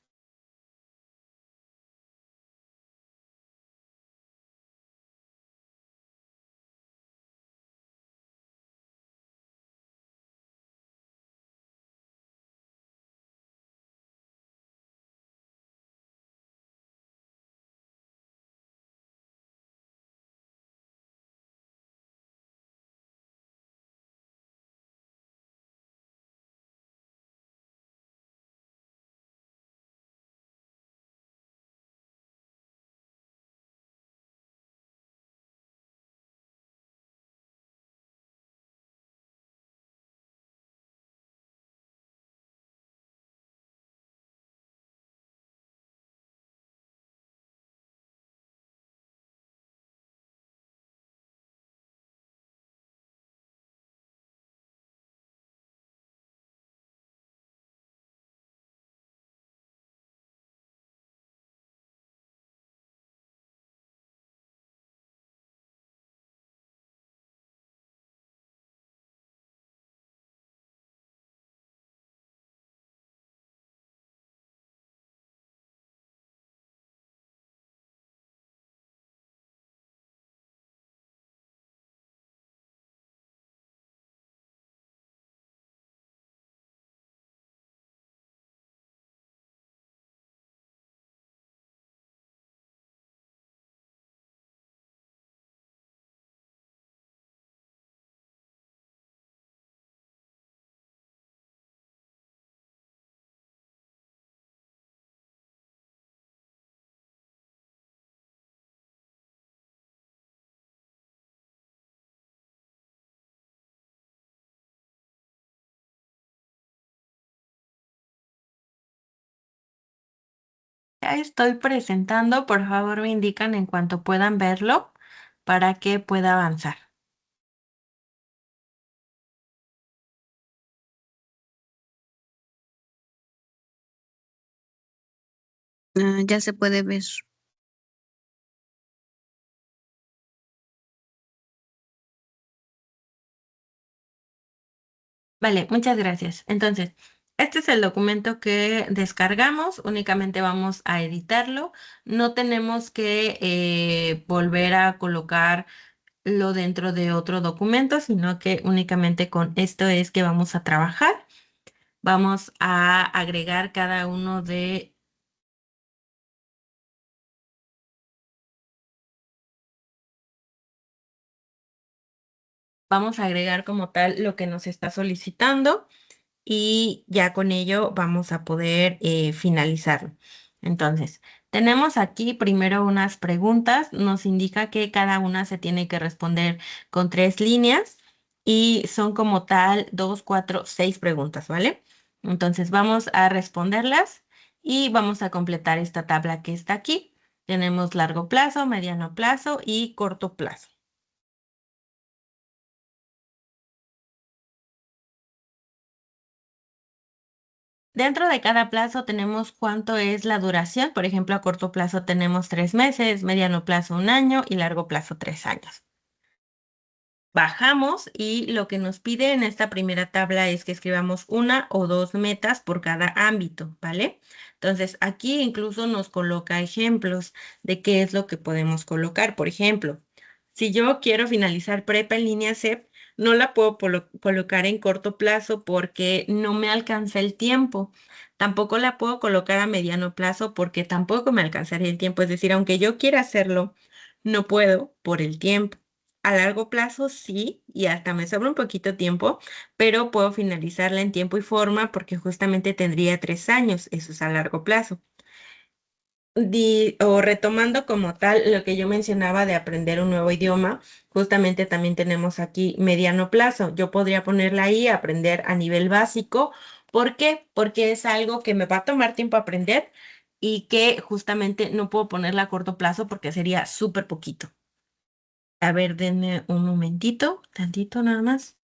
ya estoy presentando. Por favor, me indican en cuanto puedan verlo para que pueda avanzar. Ya se puede ver. Vale, muchas gracias. Entonces, este es el documento que descargamos. Únicamente vamos a editarlo. No tenemos que volver a colocar lo dentro de otro documento, sino que únicamente con esto es que vamos a trabajar. Vamos a agregar cada uno de... Vamos a agregar como tal lo que nos está solicitando y ya con ello vamos a poder finalizarlo. Entonces, tenemos aquí primero unas preguntas. Nos indica que cada una se tiene que responder con 3 líneas y son como tal 2, 4, 6 preguntas, ¿vale? Entonces, vamos a responderlas y vamos a completar esta tabla que está aquí. Tenemos largo plazo, mediano plazo y corto plazo. Dentro de cada plazo tenemos cuánto es la duración. Por ejemplo, a corto plazo tenemos 3 meses, mediano plazo 1 año y largo plazo 3 años. Bajamos y lo que nos pide en esta primera tabla es que escribamos 1 o 2 metas por cada ámbito, ¿vale? Entonces, aquí incluso nos coloca ejemplos de qué es lo que podemos colocar. Por ejemplo, si yo quiero finalizar prepa en línea CEP, no la puedo colocar en corto plazo porque no me alcanza el tiempo. Tampoco la puedo colocar a mediano plazo porque tampoco me alcanzaría el tiempo. Es decir, aunque yo quiera hacerlo, no puedo por el tiempo. A largo plazo sí, y hasta me sobra un poquito tiempo, pero puedo finalizarla en tiempo y forma porque justamente tendría 3 años, eso es a largo plazo. O retomando como tal lo que yo mencionaba de aprender un nuevo idioma, justamente también tenemos aquí mediano plazo. Yo podría ponerla ahí, aprender a nivel básico. ¿Por qué? Porque es algo que me va a tomar tiempo aprender y que justamente no puedo ponerla a corto plazo porque sería súper poquito. A ver, denme un momentito, tantito nada más.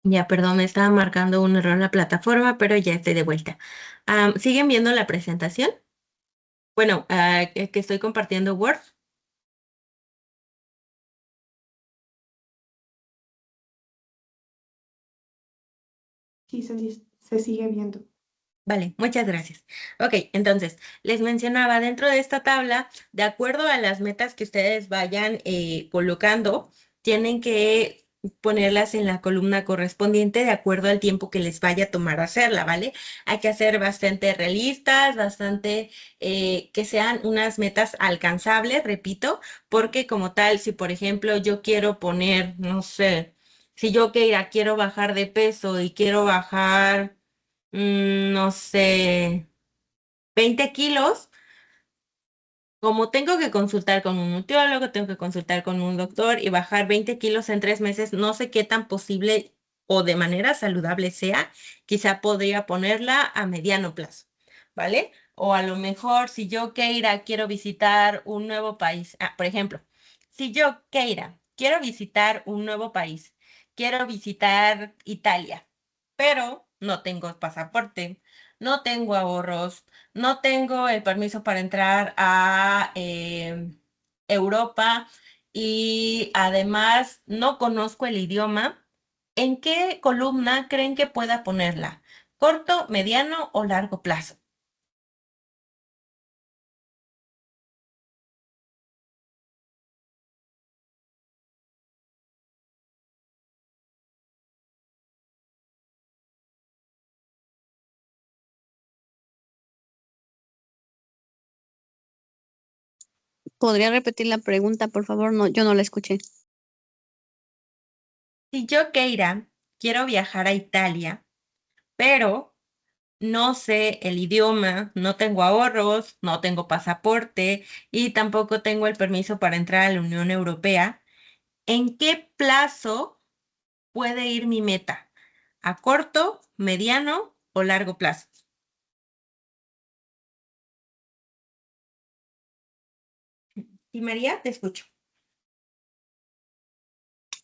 Ya, perdón, me estaba marcando un error en la plataforma, pero ya estoy de vuelta. ¿Siguen viendo la presentación? Bueno, que estoy compartiendo Word. Sí, se sigue viendo. Vale, muchas gracias. Ok, entonces, les mencionaba dentro de esta tabla, de acuerdo a las metas que ustedes vayan colocando, tienen que ponerlas en la columna correspondiente de acuerdo al tiempo que les vaya a tomar hacerla, ¿vale? Hay que hacer bastante realistas, bastante que sean unas metas alcanzables, repito, porque como tal, si por ejemplo yo quiero poner, no sé, si yo quiero bajar de peso y quiero bajar no sé, 20 kilos, como tengo que consultar con un nutriólogo, tengo que consultar con un doctor y bajar 20 kilos en 3 meses, no sé qué tan posible o de manera saludable sea, quizá podría ponerla a mediano plazo, ¿vale? O a lo mejor si yo, Keira, quiero visitar un nuevo país, por ejemplo, si yo, Keira, quiero visitar un nuevo país, quiero visitar Italia, pero no tengo pasaporte, no tengo ahorros, no tengo el permiso para entrar a Europa y además no conozco el idioma. ¿En qué columna creen que pueda ponerla? ¿Corto, mediano o largo plazo? ¿Podría repetir la pregunta, por favor? No, yo no la escuché. Si yo, Keira, quiero viajar a Italia, pero no sé el idioma, no tengo ahorros, no tengo pasaporte y tampoco tengo el permiso para entrar a la Unión Europea, ¿en qué plazo puede ir mi meta? ¿A corto, mediano o largo plazo? Y María, te escucho.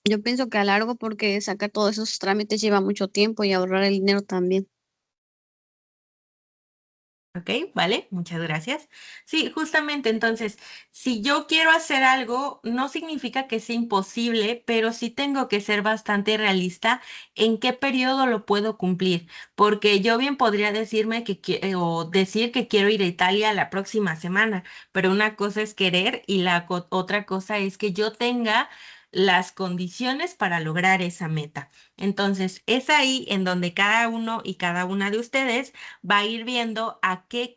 Yo pienso que a largo porque sacar todos esos trámites lleva mucho tiempo y ahorrar el dinero también. Ok, vale, muchas gracias. Sí, justamente entonces, si yo quiero hacer algo, no significa que sea imposible, pero sí tengo que ser bastante realista en qué periodo lo puedo cumplir, porque yo bien podría decirme o decir que quiero ir a Italia la próxima semana, pero una cosa es querer y otra cosa es que yo tenga las condiciones para lograr esa meta. Entonces, es ahí en donde cada uno y cada una de ustedes va a ir viendo a qué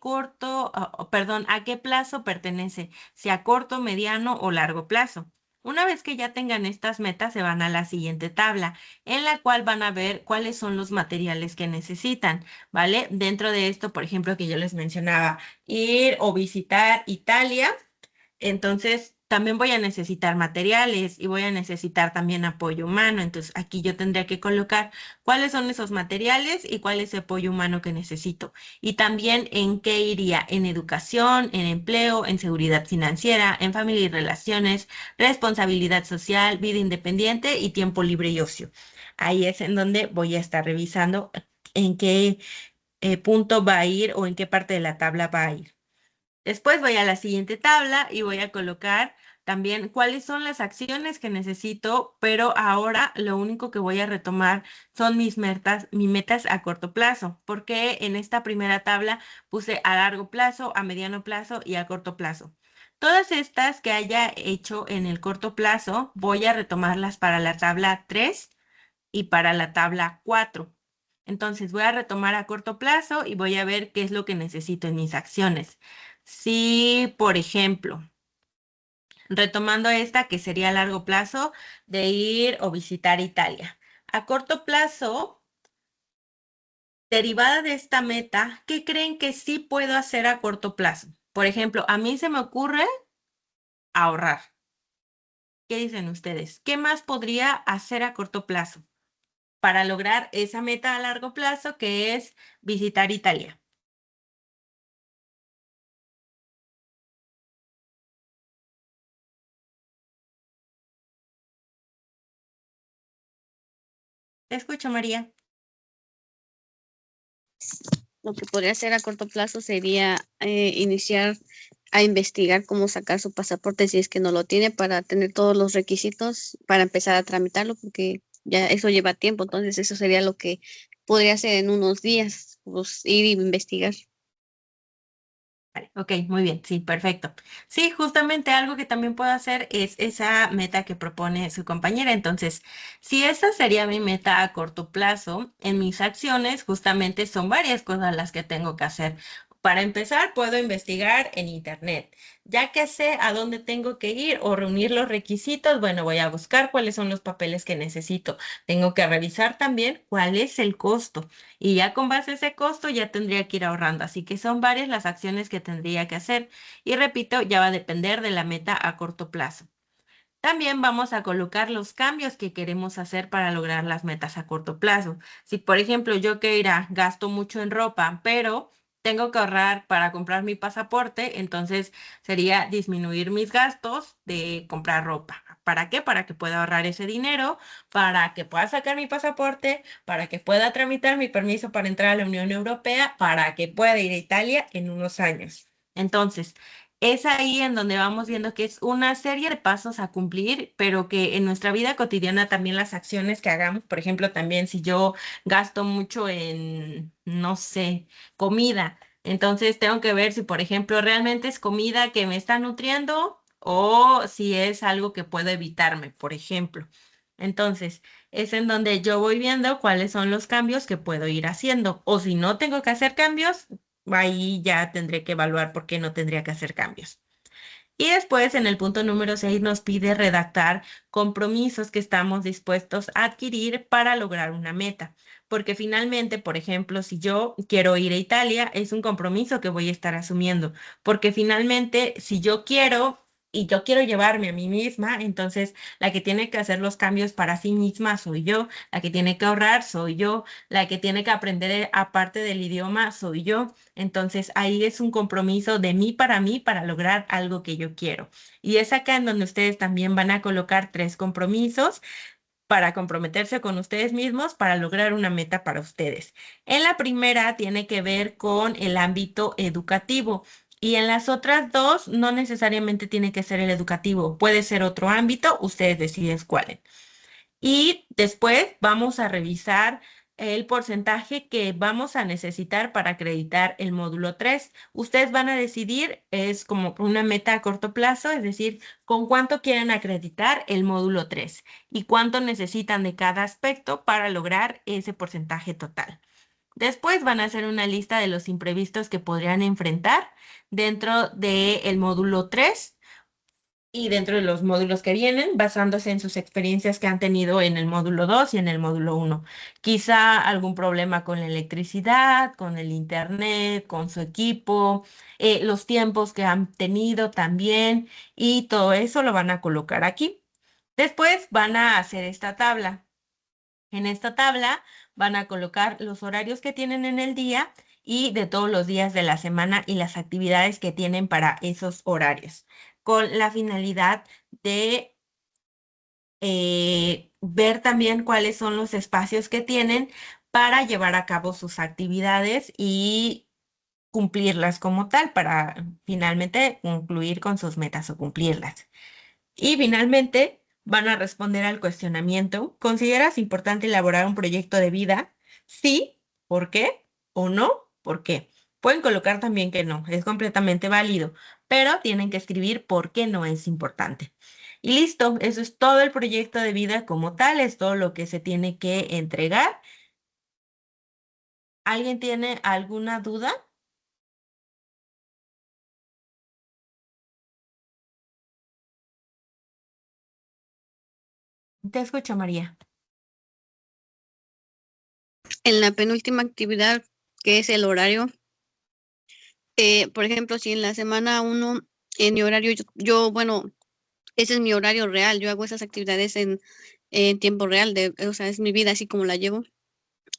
perdón, a qué plazo pertenece, si a corto, mediano o largo plazo. Una vez que ya tengan estas metas, se van a la siguiente tabla, en la cual van a ver cuáles son los materiales que necesitan, ¿vale? Dentro de esto, por ejemplo, que yo les mencionaba, ir o visitar Italia. Entonces, también voy a necesitar materiales y voy a necesitar también apoyo humano. Entonces, aquí yo tendría que colocar cuáles son esos materiales y cuál es el apoyo humano que necesito. Y también en qué iría, en educación, en empleo, en seguridad financiera, en familia y relaciones, responsabilidad social, vida independiente y tiempo libre y ocio. Ahí es en donde voy a estar revisando en qué punto va a ir o en qué parte de la tabla va a ir. Después voy a la siguiente tabla y voy a colocar también cuáles son las acciones que necesito, pero ahora lo único que voy a retomar son mis metas a corto plazo, porque en esta primera tabla puse a largo plazo, a mediano plazo y a corto plazo. Todas estas que haya hecho en el corto plazo, voy a retomarlas para la tabla 3 y para la tabla 4. Entonces voy a retomar a corto plazo y voy a ver qué es lo que necesito en mis acciones. Si, por ejemplo, retomando esta que sería a largo plazo, de ir o visitar Italia. A corto plazo, derivada de esta meta, ¿qué creen que sí puedo hacer a corto plazo? Por ejemplo, a mí se me ocurre ahorrar. ¿Qué dicen ustedes? ¿Qué más podría hacer a corto plazo para lograr esa meta a largo plazo que es visitar Italia? Te escucho, María. Lo que podría hacer a corto plazo sería iniciar a investigar cómo sacar su pasaporte si es que no lo tiene para tener todos los requisitos para empezar a tramitarlo, porque ya eso lleva tiempo. Entonces eso sería lo que podría hacer en unos días, pues, ir y investigar. Vale, ok, muy bien, sí, perfecto. Sí, justamente algo que también puedo hacer es esa meta que propone su compañera. Entonces, si esa sería mi meta a corto plazo, en mis acciones justamente son varias cosas las que tengo que hacer. Para empezar, puedo investigar en internet. Ya que sé a dónde tengo que ir o reunir los requisitos, bueno, voy a buscar cuáles son los papeles que necesito. Tengo que revisar también cuál es el costo. Y ya con base a ese costo ya tendría que ir ahorrando. Así que son varias las acciones que tendría que hacer. Y repito, ya va a depender de la meta a corto plazo. También vamos a colocar los cambios que queremos hacer para lograr las metas a corto plazo. Si, por ejemplo, yo que irá, gasto mucho en ropa, pero tengo que ahorrar para comprar mi pasaporte, entonces sería disminuir mis gastos de comprar ropa. ¿Para qué? Para que pueda ahorrar ese dinero, para que pueda sacar mi pasaporte, para que pueda tramitar mi permiso para entrar a la Unión Europea, para que pueda ir a Italia en unos años. Entonces, Es ahí en donde vamos viendo que es una serie de pasos a cumplir, pero que en nuestra vida cotidiana también las acciones que hagamos, por ejemplo, también si yo gasto mucho en, no sé, comida, entonces tengo que ver si, por ejemplo, realmente es comida que me está nutriendo o si es algo que puedo evitarme, por ejemplo. Entonces, es en donde yo voy viendo cuáles son los cambios que puedo ir haciendo. O si no tengo que hacer cambios, ahí ya tendré que evaluar por qué no tendría que hacer cambios. Y después, en el punto número 6 nos pide redactar compromisos que estamos dispuestos a adquirir para lograr una meta. Porque finalmente, por ejemplo, si yo quiero ir a Italia, es un compromiso que voy a estar asumiendo. Porque finalmente, si yo quiero y yo quiero llevarme a mí misma, entonces la que tiene que hacer los cambios para sí misma soy yo, la que tiene que ahorrar soy yo, la que tiene que aprender aparte del idioma soy yo. Entonces ahí es un compromiso de mí para lograr algo que yo quiero. Y es acá en donde ustedes también van a colocar 3 compromisos para comprometerse con ustedes mismos para lograr una meta para ustedes. En la primera tiene que ver con el ámbito educativo. Y en las otras dos no necesariamente tiene que ser el educativo, puede ser otro ámbito, ustedes deciden cuál. Y después vamos a revisar el porcentaje que vamos a necesitar para acreditar el módulo 3. Ustedes van a decidir, es como una meta a corto plazo, es decir, con cuánto quieren acreditar el módulo 3 y cuánto necesitan de cada aspecto para lograr ese porcentaje total. Después van a hacer una lista de los imprevistos que podrían enfrentar dentro del módulo 3 y dentro de los módulos que vienen, basándose en sus experiencias que han tenido en el módulo 2 y en el módulo 1. Quizá algún problema con la electricidad, con el internet, con su equipo, los tiempos que han tenido también, y todo eso lo van a colocar aquí. Después van a hacer esta tabla. En esta tabla van a colocar los horarios que tienen en el día y de todos los días de la semana y las actividades que tienen para esos horarios, con la finalidad de ver también cuáles son los espacios que tienen para llevar a cabo sus actividades y cumplirlas como tal, para finalmente concluir con sus metas o cumplirlas. Y finalmente van a responder al cuestionamiento. ¿Consideras importante elaborar un proyecto de vida? Sí, ¿por qué? ¿O no? ¿Por qué? Pueden colocar también que no, es completamente válido, pero tienen que escribir por qué no es importante. Y listo, eso es todo el proyecto de vida como tal, es todo lo que se tiene que entregar. ¿Alguien tiene alguna duda? Te escucho, María. En la penúltima actividad, que es el horario, por ejemplo, si en la semana uno, en mi horario, bueno, ese es mi horario real, yo hago esas actividades en tiempo real, o sea, es mi vida así como la llevo.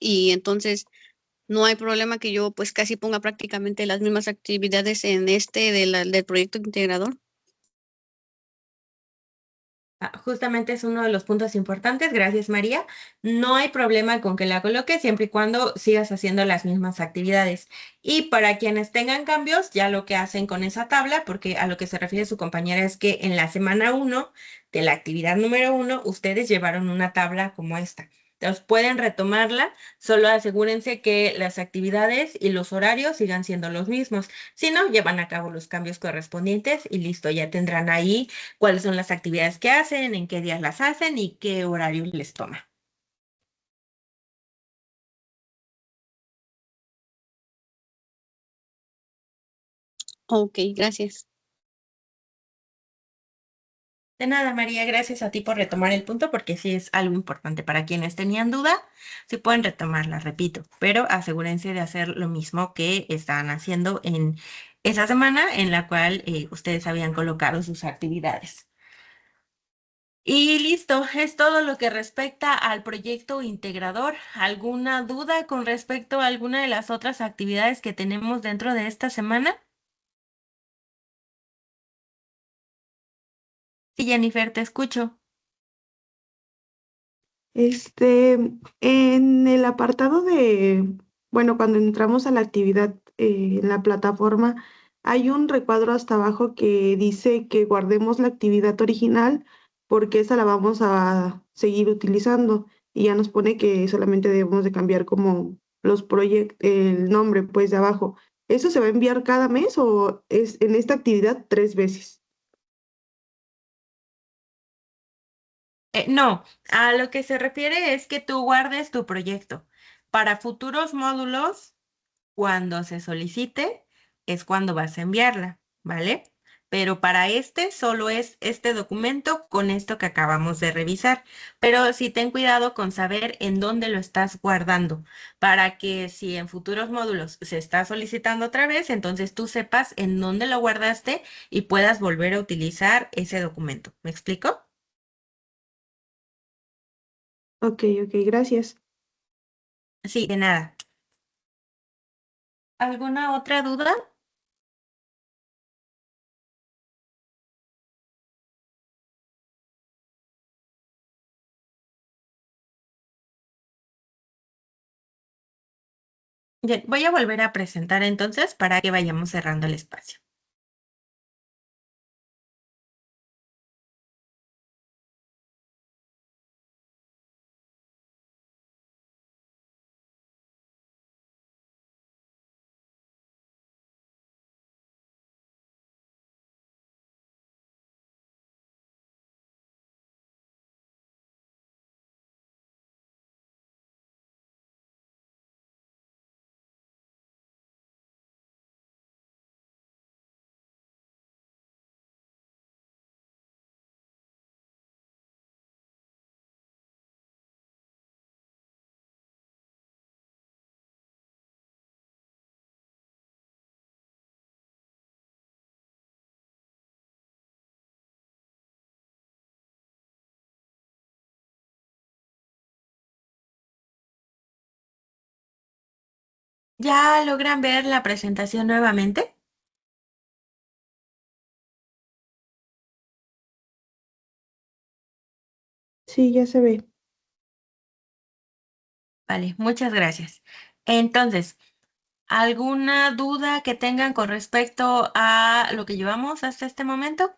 Y entonces no hay problema que yo pues casi ponga prácticamente las mismas actividades en del proyecto integrador. Justamente es uno de los puntos importantes, gracias María. No hay problema con que la coloques siempre y cuando sigas haciendo las mismas actividades. Y para quienes tengan cambios, ya lo que hacen con esa tabla, porque a lo que se refiere su compañera es que en la semana 1 de la actividad número 1, ustedes llevaron una tabla como esta. Entonces pueden retomarla, solo asegúrense que las actividades y los horarios sigan siendo los mismos. Si no, llevan a cabo los cambios correspondientes y listo, ya tendrán ahí cuáles son las actividades que hacen, en qué días las hacen y qué horario les toma. Ok, gracias. De nada, María, gracias a ti por retomar el punto porque sí es algo importante para quienes tenían duda, sí pueden retomarla, repito, pero asegúrense de hacer lo mismo que estaban haciendo en esa semana en la cual ustedes habían colocado sus actividades. Y listo, es todo lo que respecta al proyecto integrador. ¿Alguna duda con respecto a alguna de las otras actividades que tenemos dentro de esta semana? Sí, Jennifer, te escucho. En el apartado de, bueno, cuando entramos a la actividad en la plataforma, Hay un recuadro hasta abajo que dice que guardemos la actividad original porque esa la vamos a seguir utilizando y ya nos pone que solamente debemos de cambiar como los proyectos, el nombre pues de abajo. ¿Eso se va a enviar cada mes o es en esta actividad 3 veces? No, a lo que se refiere es que tú guardes tu proyecto. Para futuros módulos, cuando se solicite, es cuando vas a enviarla, ¿vale? Pero para este solo es este documento con esto que acabamos de revisar. Pero sí ten cuidado con saber en dónde lo estás guardando, para que si en futuros módulos se está solicitando otra vez, entonces tú sepas en dónde lo guardaste y puedas volver a utilizar ese documento. ¿Me explico? Ok, ok, gracias. Sí, de nada. ¿Alguna otra duda? Bien, voy a volver a presentar entonces para que vayamos cerrando el espacio. ¿Ya logran ver la presentación nuevamente? Sí, ya se ve. Vale, muchas gracias. Entonces, ¿alguna duda que tengan con respecto a lo que llevamos hasta este momento?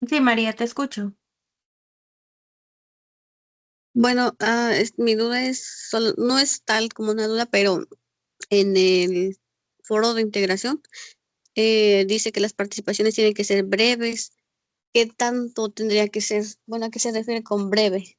Sí, María, te escucho. Bueno, mi duda es, no es tal como una duda, pero en el foro de integración dice que las participaciones tienen que ser breves. ¿Qué tanto tendría que ser? Bueno, ¿a qué se refiere con breve?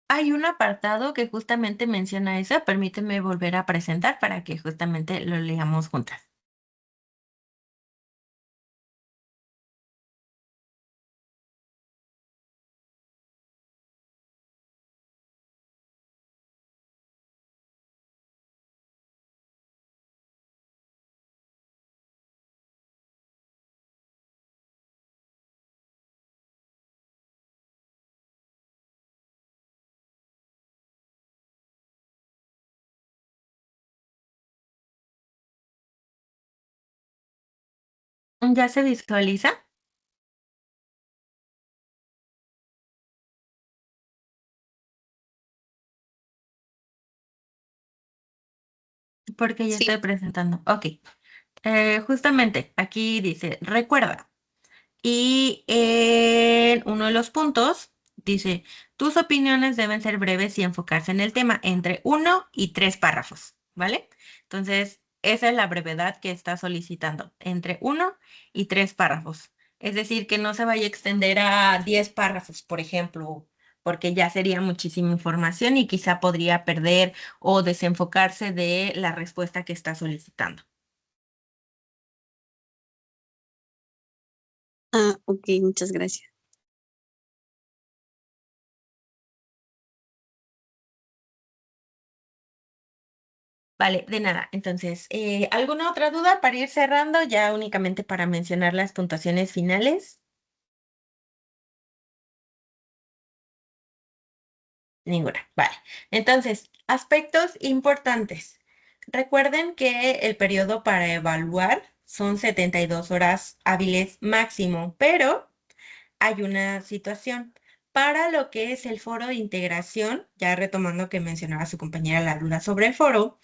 Hay un apartado que justamente menciona eso. Permíteme volver a presentar para que justamente lo leamos juntas. ¿Ya se visualiza? Porque ya Sí. estoy presentando. Ok. Justamente aquí dice, recuerda. Y en uno de los puntos dice, tus opiniones deben ser breves y enfocarse en el tema entre 1 y 3 párrafos, ¿vale? Entonces, esa es la brevedad que está solicitando, entre 1 y 3 párrafos. Es decir, que no se vaya a extender a 10 párrafos, por ejemplo, porque ya sería muchísima información y quizá podría perder o desenfocarse de la respuesta que está solicitando. Ok, muchas gracias. Vale, de nada. Entonces, ¿alguna otra duda para ir cerrando? Ya únicamente para mencionar las puntuaciones finales. Ninguna. Vale. Entonces, aspectos importantes. Recuerden que el periodo para evaluar son 72 horas hábiles máximo, pero hay una situación. Para lo que es el foro de integración, ya retomando que mencionaba su compañera la duda sobre el foro,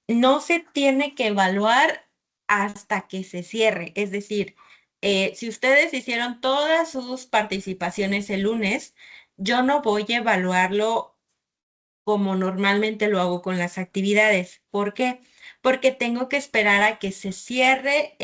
no se tiene que evaluar hasta que se cierre. Es decir, si ustedes hicieron todas sus participaciones el lunes, yo no voy a evaluarlo como normalmente lo hago con las actividades. ¿Por qué? Porque tengo que esperar a que se cierre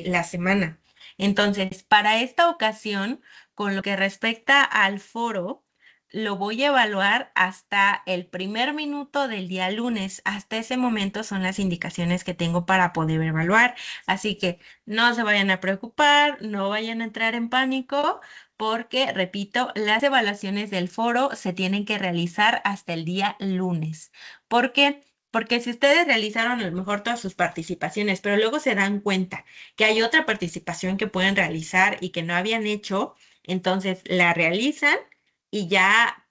la semana. Entonces, para esta ocasión, con lo que respecta al foro, lo voy a evaluar hasta el primer minuto del día lunes. Hasta ese momento son las indicaciones que tengo para poder evaluar. Así que no se vayan a preocupar, no vayan a entrar en pánico porque, repito, las evaluaciones del foro se tienen que realizar hasta el día lunes. ¿Por qué? Porque si ustedes realizaron a lo mejor todas sus participaciones, pero luego se dan cuenta que hay otra participación que pueden realizar y que no habían hecho, entonces la realizan y ya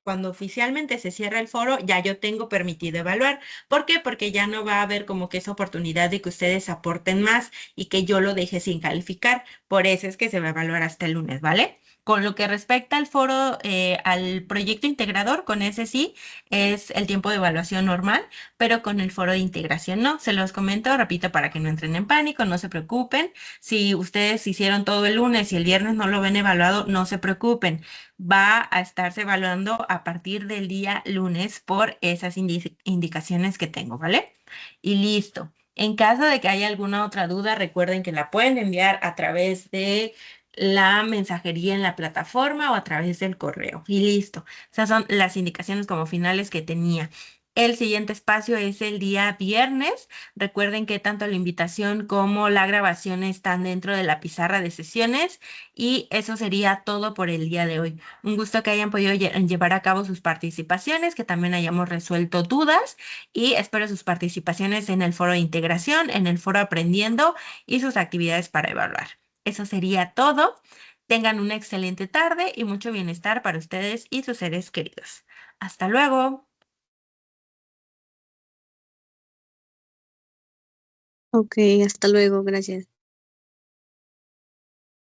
cuando oficialmente se cierra el foro, ya yo tengo permitido evaluar. ¿Por qué? Porque ya no va a haber como que esa oportunidad de que ustedes aporten más y que yo lo deje sin calificar. Por eso es que se va a evaluar hasta el lunes, ¿vale? Con lo que respecta al foro, al proyecto integrador, con ese sí es el tiempo de evaluación normal, pero con el foro de integración no. Se los comento, repito, para que no entren en pánico, no se preocupen. Si ustedes hicieron todo el lunes y el viernes no lo ven evaluado, no se preocupen. Va a estarse evaluando a partir del día lunes por esas indicaciones que tengo, ¿vale? Y listo. En caso de que haya alguna otra duda, recuerden que la pueden enviar a través de la mensajería en la plataforma o a través del correo. Y listo. Esas son las indicaciones como finales que tenía. El siguiente espacio es el día viernes. Recuerden que tanto la invitación como la grabación están dentro de la pizarra de sesiones y eso sería todo por el día de hoy. Un gusto que hayan podido llevar a cabo sus participaciones, que también hayamos resuelto dudas y espero sus participaciones en el foro de integración, en el foro aprendiendo y sus actividades para evaluar. Eso sería todo. Tengan una excelente tarde y mucho bienestar para ustedes y sus seres queridos. Hasta luego. Ok, hasta luego, gracias.